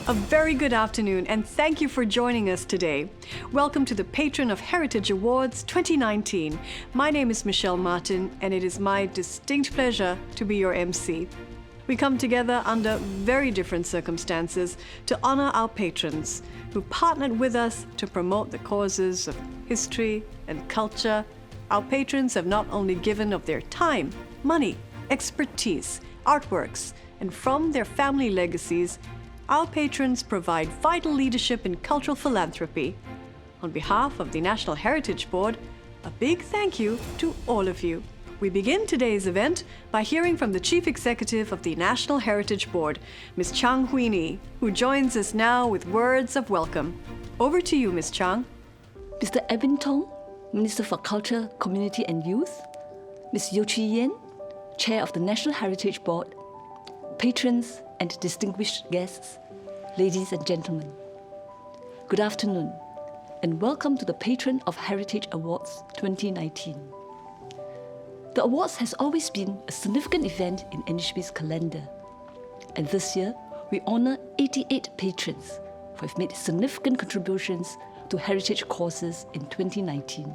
A very good afternoon and thank you for joining us today. Welcome to the Patron of Heritage Awards 2019. My name is Michelle Martin and it is my distinct pleasure to be your MC. We come together under very different circumstances to honor our patrons who partnered with us to promote the causes of history and culture. Our patrons have not only given of their time, money, expertise, artworks, and from their family legacies, our patrons provide vital leadership in cultural philanthropy. On behalf of the National Heritage Board, a big thank you to all of you. We begin today's event by hearing from the Chief Executive of the National Heritage Board, Ms. Chang Huini, who joins us now with words of welcome. Over to you, Ms. Chang. Mr. Edwin Tong, Minister for Culture, Community and Youth, Ms. Yeo Chee Yen, Chair of the National Heritage Board, patrons and distinguished guests, ladies and gentlemen. Good afternoon and welcome to the Patron of Heritage Awards 2019. The awards has always been a significant event in NHB's calendar, and this year we honour 88 patrons who have made significant contributions to heritage causes in 2019.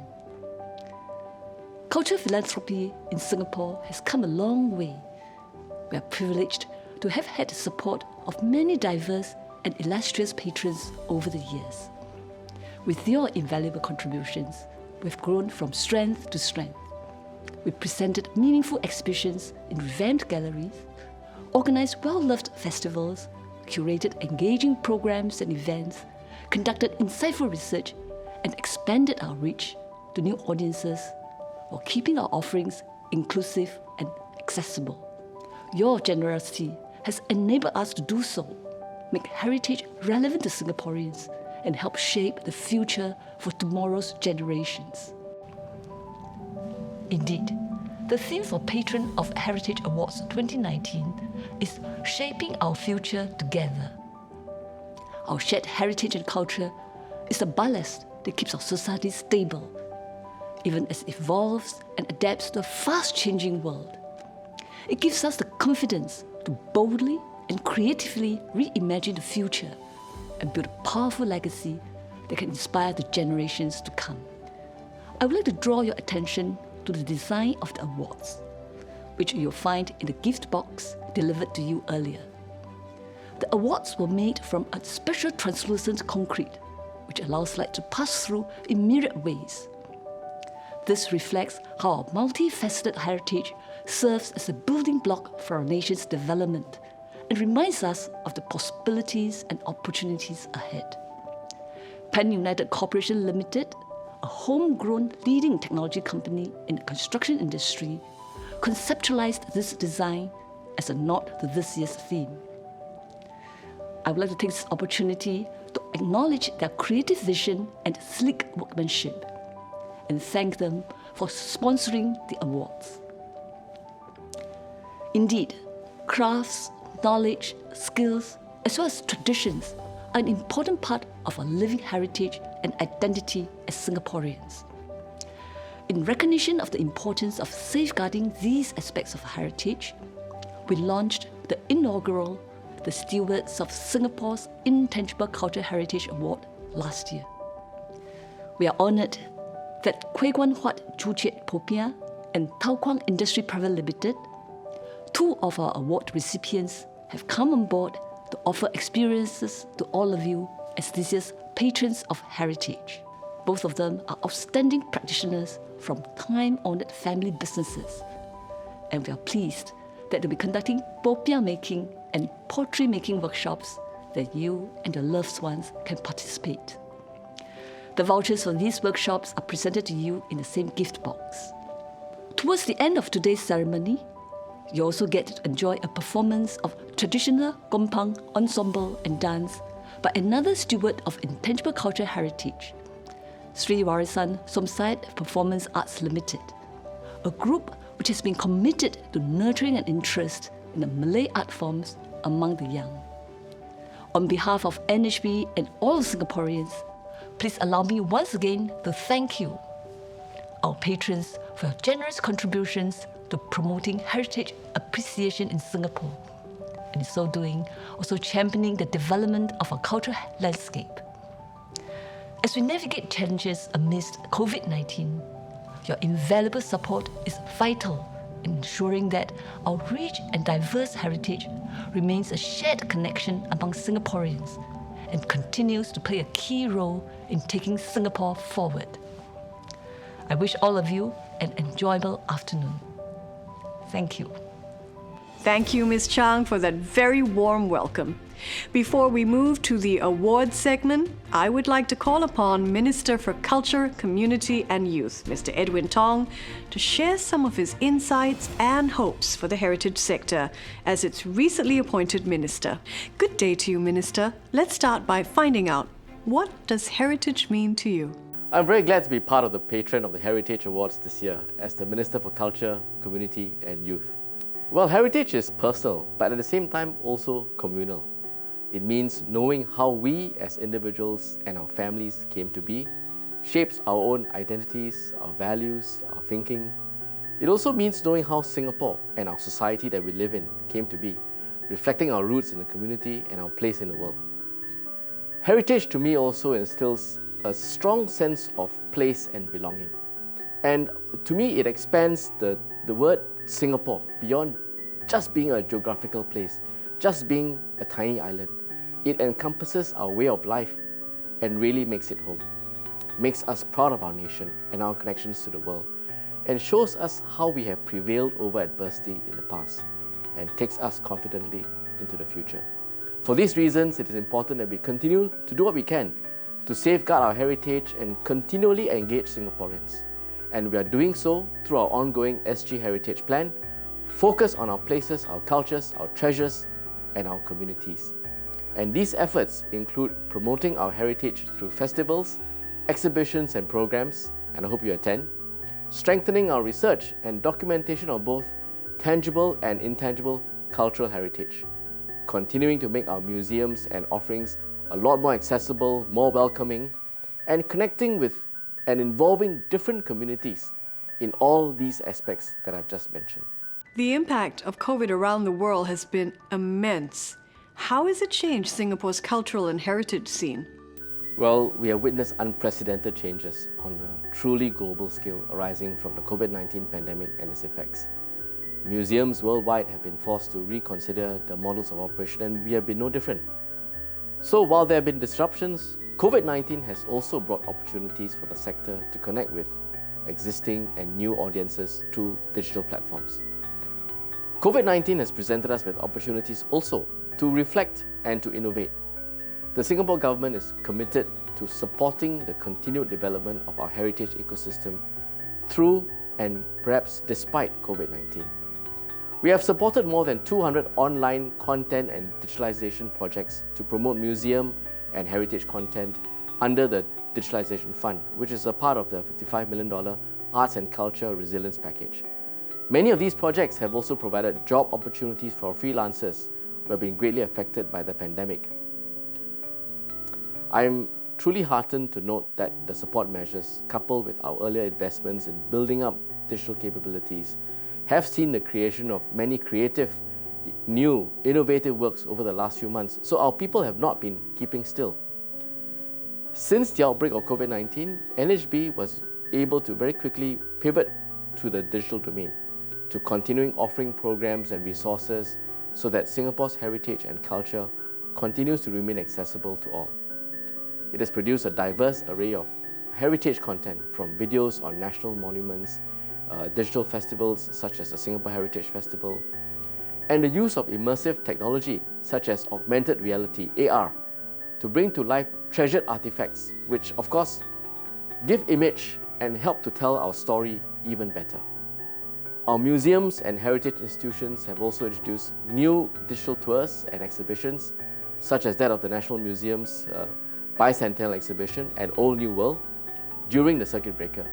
Culture philanthropy in Singapore has come a long way. We are privileged to have had the support of many diverse and illustrious patrons over the years. With your invaluable contributions, we've grown from strength to strength. We presented meaningful exhibitions in revamped galleries, organised well-loved festivals, curated engaging programs and events, conducted insightful research, and expanded our reach to new audiences while keeping our offerings inclusive and accessible. Your generosity has enabled us to do so, make heritage relevant to Singaporeans, and help shape the future for tomorrow's generations. Indeed, the theme for Patron of Heritage Awards 2019 is Shaping Our Future Together. Our shared heritage and culture is the ballast that keeps our society stable, even as it evolves and adapts to a fast-changing world. It gives us the confidence to boldly and creatively reimagine the future and build a powerful legacy that can inspire the generations to come. I would like to draw your attention to the design of the awards, which you'll find in the gift box delivered to you earlier. The awards were made from a special translucent concrete, which allows light to pass through in myriad ways. This reflects how our multifaceted heritage serves as a building block for our nation's development and reminds us of the possibilities and opportunities ahead. Pan United Corporation Limited, a homegrown leading technology company in the construction industry, conceptualized this design as a nod to this year's theme. I would like to take this opportunity to acknowledge their creative vision and sleek workmanship and thank them for sponsoring the awards. Indeed, crafts, knowledge, skills, as well as traditions are an important part of our living heritage and identity as Singaporeans. In recognition of the importance of safeguarding these aspects of heritage, we launched the inaugural The Stewards of Singapore's Intangible Cultural Heritage Award last year. We are honoured that Kwee Guan Huat Chu Chiet Popiah and Tau Kwang Industry Private Limited, two of our award recipients, have come on board to offer experiences to all of you as this year's Patrons of Heritage. Both of them are outstanding practitioners from time-honoured family businesses, and we are pleased that they'll be conducting popiah making and pottery making workshops that you and your loved ones can participate. The vouchers for these workshops are presented to you in the same gift box. Towards the end of today's ceremony, you also get to enjoy a performance of traditional gompang ensemble and dance by another steward of intangible cultural heritage, Sri Warisan Somsayat Performance Arts Limited, a group which has been committed to nurturing an interest in the Malay art forms among the young. On behalf of NHB and all Singaporeans, please allow me once again to thank you, our patrons, for your generous contributions to promoting heritage appreciation in Singapore, and in so doing, also championing the development of our cultural landscape. As we navigate challenges amidst COVID-19, your invaluable support is vital in ensuring that our rich and diverse heritage remains a shared connection among Singaporeans and continues to play a key role in taking Singapore forward. I wish all of you an enjoyable afternoon. Thank you. Thank you, Ms. Chang, for that very warm welcome. Before we move to the awards segment, I would like to call upon Minister for Culture, Community and Youth, Mr. Edwin Tong, to share some of his insights and hopes for the heritage sector as its recently appointed minister. Good day to you, Minister. Let's start by finding out, what does heritage mean to you? I'm very glad to be part of the patron of the Heritage Awards this year as the Minister for Culture, Community and Youth. Well, heritage is personal, but at the same time also communal. It means knowing how we as individuals and our families came to be, shapes our own identities, our values, our thinking. It also means knowing how Singapore and our society that we live in came to be, reflecting our roots in the community and our place in the world. Heritage to me also instills a strong sense of place and belonging. And to me, it expands the word Singapore beyond just being a geographical place, just being a tiny island. It encompasses our way of life and really makes it home. Makes us proud of our nation and our connections to the world, and shows us how we have prevailed over adversity in the past and takes us confidently into the future. For these reasons, it is important that we continue to do what we can to safeguard our heritage and continually engage Singaporeans. And we are doing so through our ongoing SG Heritage Plan, focus on our places, our cultures, our treasures, and our communities. And these efforts include promoting our heritage through festivals, exhibitions and programs, and I hope you attend, strengthening our research and documentation of both tangible and intangible cultural heritage, continuing to make our museums and offerings a lot more accessible, more welcoming, and connecting with and involving different communities in all these aspects that I've just mentioned. The impact of COVID around the world has been immense. How has it changed Singapore's cultural and heritage scene? Well, we have witnessed unprecedented changes on a truly global scale arising from the COVID-19 pandemic and its effects. Museums worldwide have been forced to reconsider their models of operation, and we have been no different. So while there have been disruptions, COVID-19 has also brought opportunities for the sector to connect with existing and new audiences through digital platforms. COVID-19 has presented us with opportunities also to reflect and to innovate. The Singapore government is committed to supporting the continued development of our heritage ecosystem through and perhaps despite COVID-19. We have supported more than 200 online content and digitalization projects to promote museum and heritage content under the Digitalization Fund, which is a part of the $55 million Arts and Culture Resilience Package. Many of these projects have also provided job opportunities for freelancers who have been greatly affected by the pandemic. I am truly heartened to note that the support measures, coupled with our earlier investments in building up digital capabilities, have seen the creation of many creative, new, innovative works over the last few months, so our people have not been keeping still. Since the outbreak of COVID-19, NHB was able to very quickly pivot to the digital domain, to continuing offering programs and resources so that Singapore's heritage and culture continues to remain accessible to all. It has produced a diverse array of heritage content, from videos on national monuments, digital festivals such as the Singapore Heritage Festival, and the use of immersive technology such as augmented reality, AR, to bring to life treasured artifacts, which of course give image and help to tell our story even better. Our museums and heritage institutions have also introduced new digital tours and exhibitions, such as that of the National Museum's Bicentennial Exhibition and Old New World, during the circuit breaker,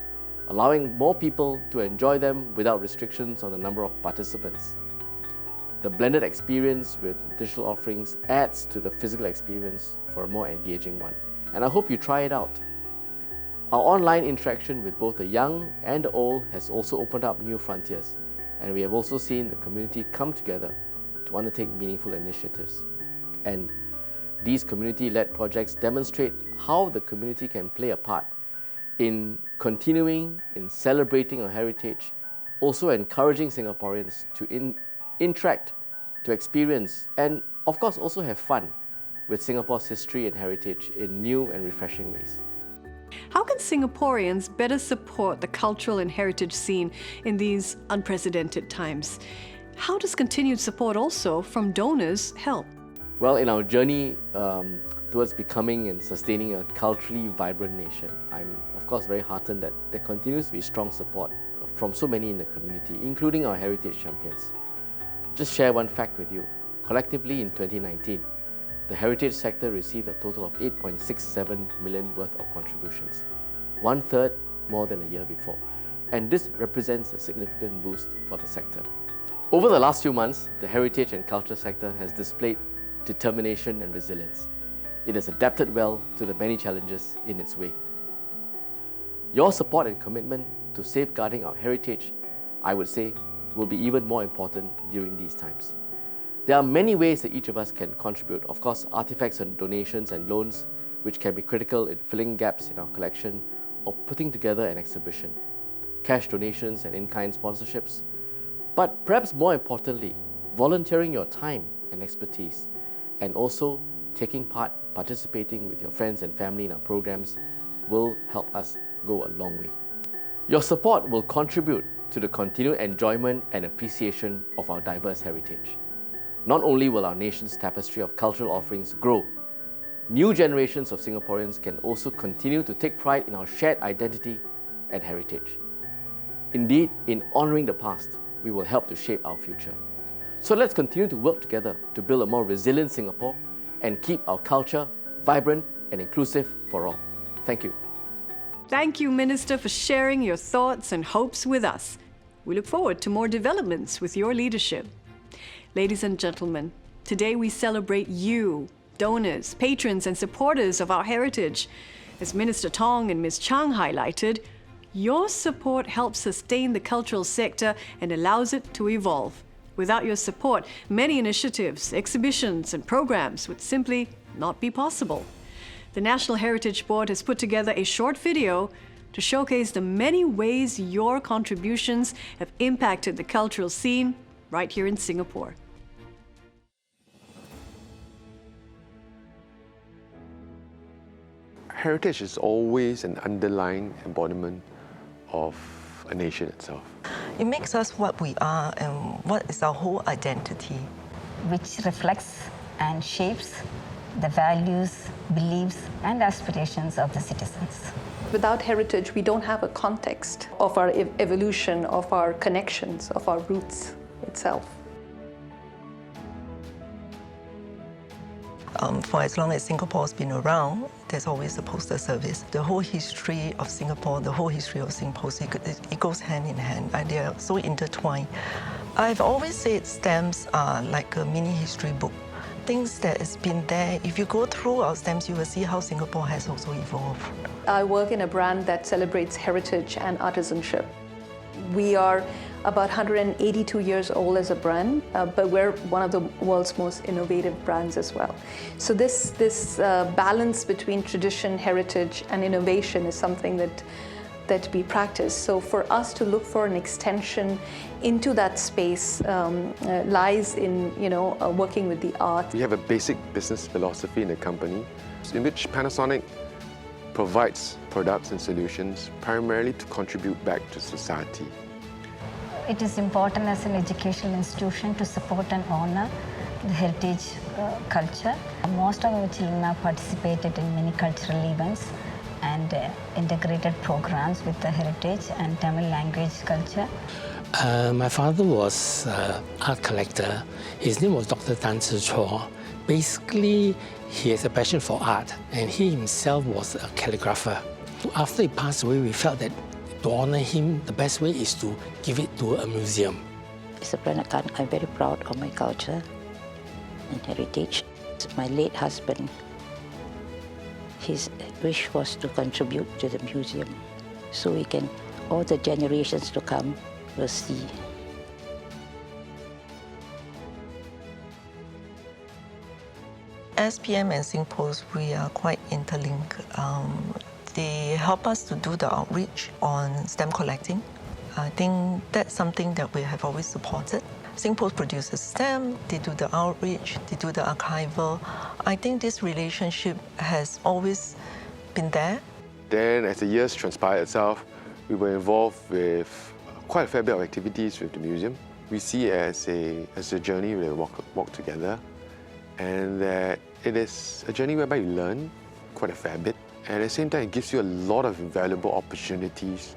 allowing more people to enjoy them without restrictions on the number of participants. The blended experience with digital offerings adds to the physical experience for a more engaging one, and I hope you try it out. Our online interaction with both the young and the old has also opened up new frontiers, and we have also seen the community come together to to undertake meaningful initiatives. And these community-led projects demonstrate how the community can play a part in continuing, in celebrating our heritage, also encouraging Singaporeans to interact, to experience, and of course also have fun with Singapore's history and heritage in new and refreshing ways. How can Singaporeans better support the cultural and heritage scene in these unprecedented times? How does continued support also from donors help? Well, in our journey towards becoming and sustaining a culturally vibrant nation, I'm of course very heartened that there continues to be strong support from so many in the community, including our heritage champions. Just share one fact with you. Collectively in 2019, the heritage sector received a total of 8.67 million worth of contributions, 1/3 more than a year before. And this represents a significant boost for the sector. Over the last few months, the heritage and culture sector has displayed determination and resilience. It has adapted well to the many challenges in its way. Your support and commitment to safeguarding our heritage, I would say, will be even more important during these times. There are many ways that each of us can contribute. Of course, artifacts and donations and loans, which can be critical in filling gaps in our collection or putting together an exhibition. Cash donations and in-kind sponsorships. But perhaps more importantly, volunteering your time and expertise, and also taking part, participating with your friends and family in our programs will help us go a long way. Your support will contribute to the continued enjoyment and appreciation of our diverse heritage. Not only will our nation's tapestry of cultural offerings grow, new generations of Singaporeans can also continue to take pride in our shared identity and heritage. Indeed, in honouring the past, we will help to shape our future. So let's continue to work together to build a more resilient Singapore and keep our culture vibrant and inclusive for all. Thank you. Thank you, Minister, for sharing your thoughts and hopes with us. We look forward to more developments with your leadership. Ladies and gentlemen, today we celebrate you, donors, patrons and supporters of our heritage. As Minister Tong and Ms. Chang highlighted, your support helps sustain the cultural sector and allows it to evolve. Without your support, many initiatives, exhibitions and programs would simply not be possible. The National Heritage Board has put together a short video to showcase the many ways your contributions have impacted the cultural scene right here in Singapore. Heritage is always an underlying embodiment of a nation itself. It makes us what we are and what is our whole identity. Which reflects and shapes the values, beliefs, and aspirations of the citizens. Without heritage, we don't have a context of our evolution, of our connections, of our roots itself. For as long as Singapore's been around, there's always a postal service. The whole history of Singapore, the whole history of Singapore, it goes hand in hand. They are so intertwined. I've always said stamps are like a mini history book. Things that has been there, if you go through our stamps, you will see how Singapore has also evolved. I work in a brand that celebrates heritage and artisanship. We are about 182 years old as a brand, but we're one of the world's most innovative brands as well. So this balance between tradition, heritage, and innovation is something that we practice. So for us to look for an extension into that space lies in working with the art. We have a basic business philosophy in the company in which Panasonic provides products and solutions primarily to contribute back to society. It is important as an educational institution to support and honor the heritage culture. Most of our children have participated in many cultural events and integrated programs with the heritage and Tamil language culture. My father was an art collector. His name was Dr. Tan Tze Chor. Basically, he has a passion for art, and he himself was a calligrapher. After he passed away, we felt that to honor him, the best way is to give it to a museum. As a Peranakan, I'm very proud of my culture and heritage. My late husband, his wish was to contribute to the museum so we can, all the generations to come will see. SPM and SingPost, we are quite interlinked. They help us to do the outreach on stamp collecting. I think that's something that we have always supported. SingPost produces stamp, they do the outreach, they do the archival. I think this relationship has always been there. Then as the years transpired itself, we were involved with quite a fair bit of activities with the museum. We see it as a journey where we walk together, and that it is a journey whereby you learn quite a fair bit, and at the same time it gives you a lot of invaluable opportunities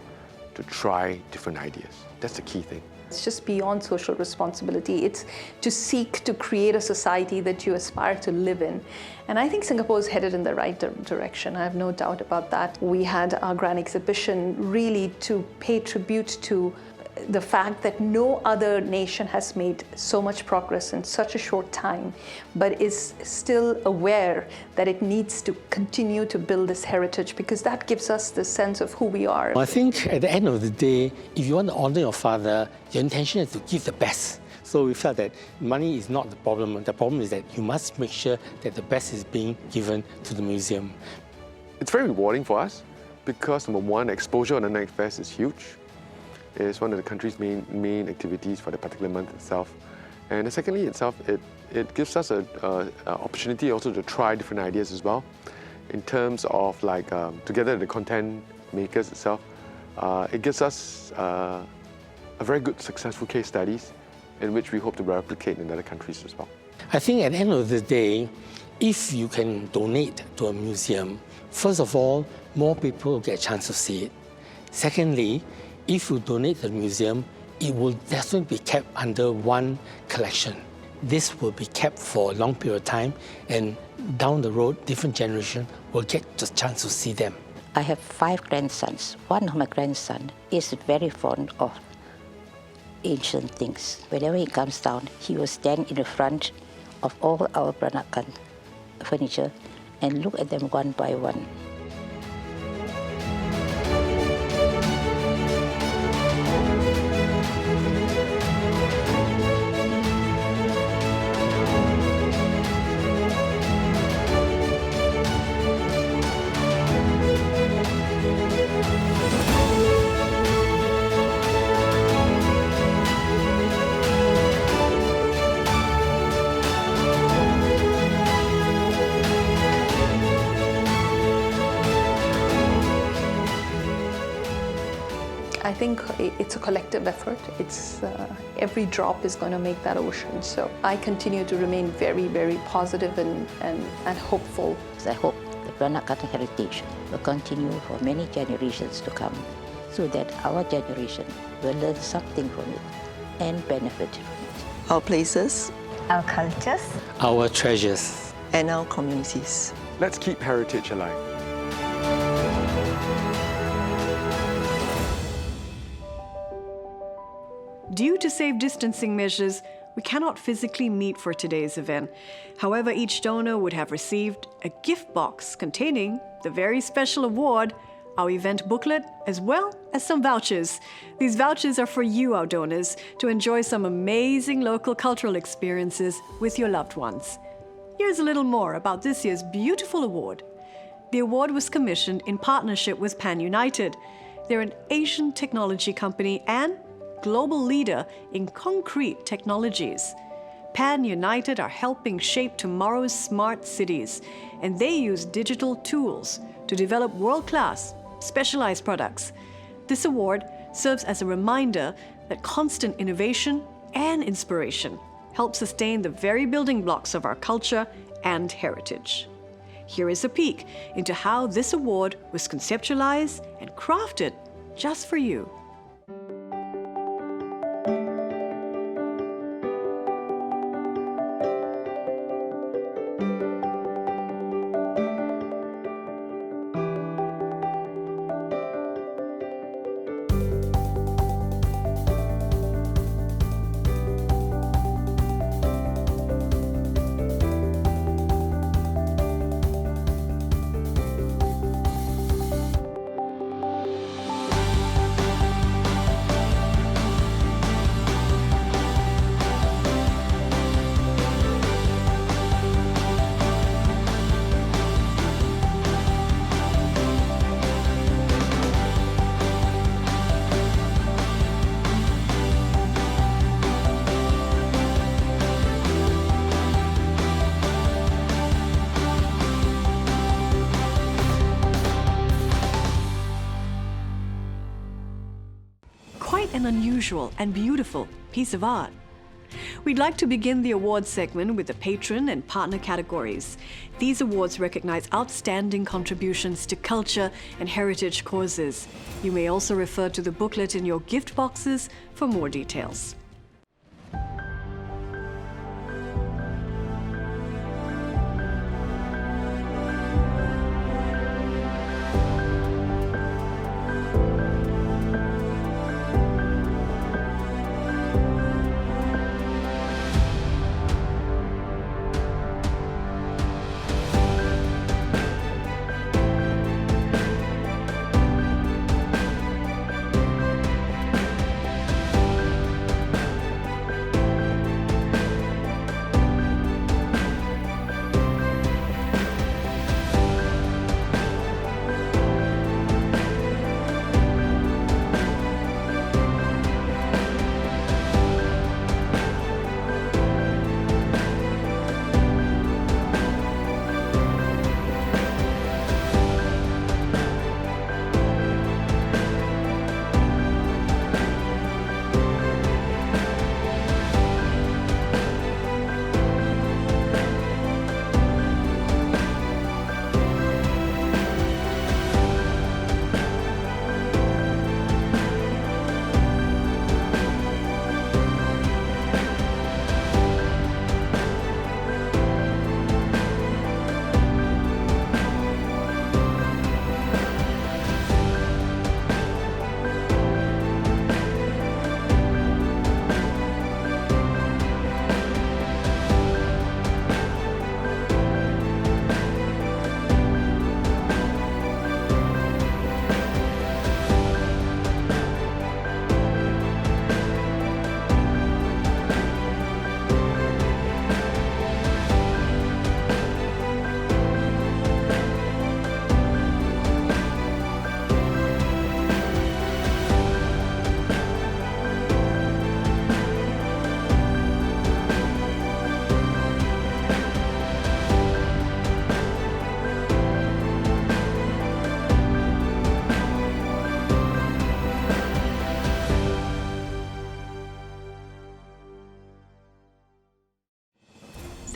to try different ideas. That's the key thing. It's just beyond social responsibility. It's to seek to create a society that you aspire to live in. And I think Singapore is headed in the right direction. I have no doubt about that. We had our grand exhibition really to pay tribute to the fact that no other nation has made so much progress in such a short time, but is still aware that it needs to continue to build this heritage, because that gives us the sense of who we are. I think at the end of the day, if you want to honor your father, your intention is to give the best. So we felt that money is not the problem. The problem is that you must make sure that the best is being given to the museum. It's very rewarding for us because, number one, exposure on the Night Fest is huge. It's one of the country's main activities for the particular month itself. And secondly, it gives us an opportunity also to try different ideas as well. In terms of together with the content makers itself, it gives us a very good successful case studies in which we hope to replicate in other countries as well. I think at the end of the day, if you can donate to a museum, first of all, more people will get a chance to see it. Secondly, if you donate to the museum, it will definitely be kept under one collection. This will be kept for a long period of time, and down the road, different generations will get the chance to see them. I have 5 grandsons. One of my grandsons is very fond of ancient things. Whenever he comes down, he will stand in the front of all our Peranakan furniture and look at them one by one. I think it's a collective effort. It's every drop is going to make that ocean. So I continue to remain very, very positive and hopeful. I hope the Peranakan heritage will continue for many generations to come, so that our generation will learn something from it and benefit from it. Our places Our cultures. Our treasures. and our communities. Let's keep heritage alive. Due to safe distancing measures, we cannot physically meet for today's event. However, each donor would have received a gift box containing the very special award, our event booklet, as well as some vouchers. These vouchers are for you, our donors, to enjoy some amazing local cultural experiences with your loved ones. Here's a little more about this year's beautiful award. The award was commissioned in partnership with Pan United. They're an Asian technology company and global leader in concrete technologies. Pan United are helping shape tomorrow's smart cities, and they use digital tools to develop world-class, specialized products. This award serves as a reminder that constant innovation and inspiration help sustain the very building blocks of our culture and heritage. Here is a peek into how this award was conceptualized and crafted just for you. quite an unusual and beautiful piece of art. We'd like to begin the awards segment with the patron and partner categories. These awards recognize outstanding contributions to culture and heritage causes. You may also refer to the booklet in your gift boxes for more details.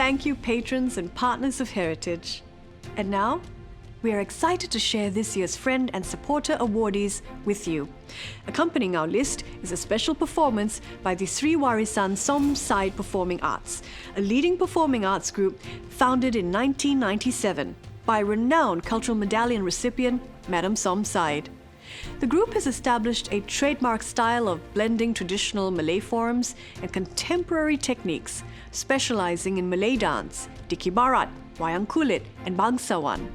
Thank you, patrons and partners of heritage. And now, we are excited to share this year's Friend and Supporter Awardees with you. Accompanying our list is a special performance by the Sri Warisan Som Side Performing Arts, a leading performing arts group founded in 1997 by renowned cultural medallion recipient Madam Som Side. The group has established a trademark style of blending traditional Malay forms and contemporary techniques, specializing in Malay dance, Diki Barat, Wayang Kulit, and Bangsawan.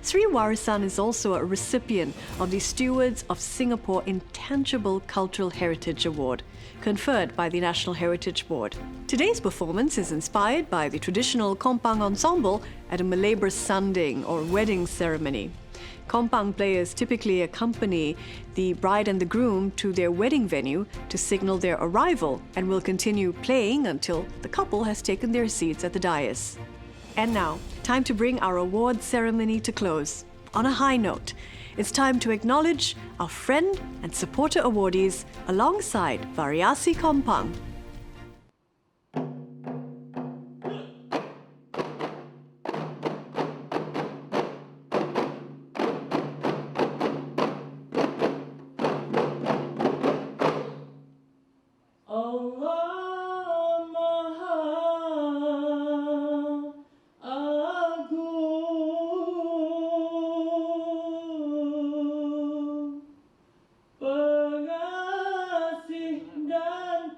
Sri Warisan is also a recipient of the Stewards of Singapore Intangible Cultural Heritage Award, conferred by the National Heritage Board. Today's performance is inspired by the traditional kompang ensemble at a Malay bersanding or wedding ceremony. Kompang players typically accompany the bride and the groom to their wedding venue to signal their arrival and will continue playing until the couple has taken their seats at the dais. And now, time to bring our award ceremony to close. On a high note, it's time to acknowledge our Friend and Supporter Awardees alongside Variasi Kompang. Pengasih dan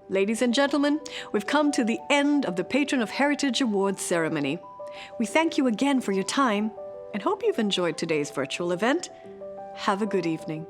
Ladies and gentlemen, we've come to the end of the Patron of Heritage Awards ceremony. We thank you again for your time and hope you've enjoyed today's virtual event. Have a good evening.